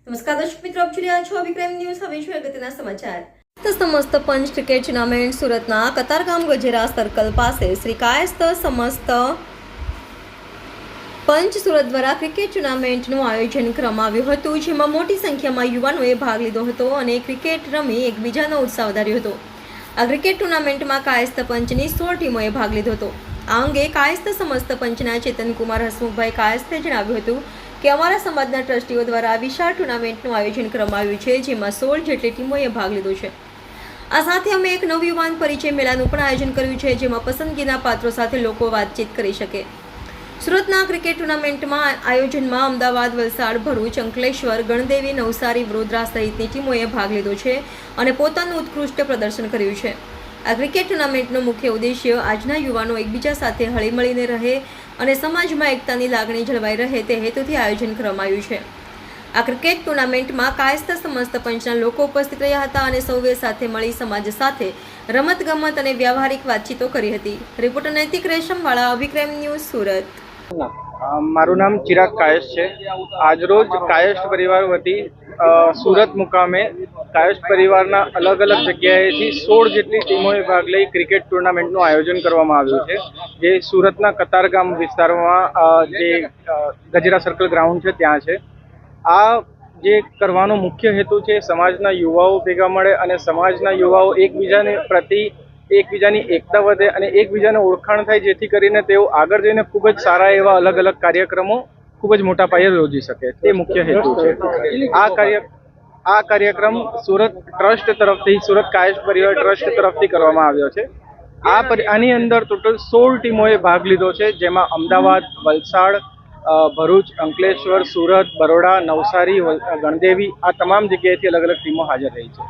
નમસ્કાર દર્શક મિત્રો, આપ જોઈ રહ્યા છો વિક્રમ ન્યૂઝ. હવે જોઈએ અગત્યના સમાચાર. સમસ્ત પંચ ક્રિકેટ ટુર્નામેન્ટ સુરતના કતારગામ ગજેરા સર્કલ પાસે શ્રી કાયસ્થ સમસ્ત પંચ સુરત દ્વારા ક્રિકેટ ટુર્નામેન્ટનું આયોજન કરવામાં આવ્યું હતું, જેમાં મોટી સંખ્યામાં યુવાનોએ ભાગ લીધો હતો અને ક્રિકેટ રમી એકબીજાનો ઉત્સાહ વધાર્યો હતો. આ ક્રિકેટ ટુર્નામેન્ટમાં કાયસ્થ પંચની 16 ટીમોએ ભાગ લીધો હતો. આ અંગે કાયસ્થ સમસ્ત પંચના ચેતનકુમાર હસમુખભાઈ કાયસ્થે જણાવ્યું હતું કે અમારા સમાજના ટ્રસ્ટીઓ દ્વારા આ વિશાળ ટુર્નામેન્ટનું આયોજન કરવામાં આવ્યું છે, જેમાં 16 જેટલી ટીમોએ ભાગ લીધો છે. આ સાથે અમે એક નવયુવાન પરિચય મેળાનું પણ આયોજન કર્યું છે, જેમાં પસંદગીના પાત્રો સાથે લોકો વાતચીત કરી શકે. સુરતના ક્રિકેટ ટુર્નામેન્ટમાં આયોજનમાં અમદાવાદ, વલસાડ, ભરૂચ, અંકલેશ્વર, ગણદેવી, નવસારી, વડોદરા સહિતની ટીમોએ ભાગ લીધો છે અને પોતાનું ઉત્કૃષ્ટ પ્રદર્શન કર્યું છે. આ ક્રિકેટ ટુર્નામેન્ટનો મુખ્ય ઉદ્દેશ્ય આજના યુવાનો એકબીજા સાથે હળીમળીને રહે અને સમાજમાં એકતાની લાગણી જળવાઈ રહે તે હેતુથી આયોજન કરવામાં આવ્યું છે. આ ક્રિકેટ ટુર્નામેન્ટમાં કાયસ્થ સમસ્ત પંચના લોકો ઉપસ્થિત રહ્યા હતા અને સૌએ સાથે મળી સમાજ સાથે રમતગમત અને વ્યવહારિક વાતચીતો કરી હતી. રિપોર્ટર નૈતિક રેશમવાળા, અભિક્રમ ન્યૂઝ, સુરત. મારું નામ ચિરાગ કાયસ્થ છે. આજરોજ કાયસ્થ પરિવાર વતી સુરત મુકામે કાયસ્થ પરિવારના અલગ અલગ જગ્યાએથી 16 જેટલી ટીમોએ ભાગ લઈ ક્રિકેટ ટુર્નામેન્ટનું આયોજન કરવામાં આવ્યું છે, જે સુરતના કતારગામ વિસ્તારમાં જે ગજેરા સર્કલ ગ્રાઉન્ડ છે ત્યાં છે. આ જે કરવાનો મુખ્ય હેતુ છે સમાજના યુવાઓ ભેગા મળે અને સમાજના યુવાઓ એકબીજાની એકતા વધે અને એકબીજાને ઓળખાણ થાય, જેથી કરીને તેઓ આગળ જઈને ખૂબ જ સારા એવા અલગ અલગ કાર્યક્રમો ખૂબ જ મોટા પાયે યોજી શકે, તે મુખ્ય હેતુ છે. આ કાર્યક્રમ સુરત ટ્રસ્ટ તરફથી, સુરત કાયસ્થ પરિવાર ટ્રસ્ટ તરફથી કરવામાં આવ્યો છે. આની અંદર ટોટલ 16 ટીમોએ ભાગ લીધો છે, જેમાં અમદાવાદ, વલસાડ, ભરૂચ, અંકલેશ્વર, સુરત, બરોડા, નવસારી, ગણદેવી આ તમામ જગ્યાએથી અલગ અલગ ટીમો હાજર રહી છે.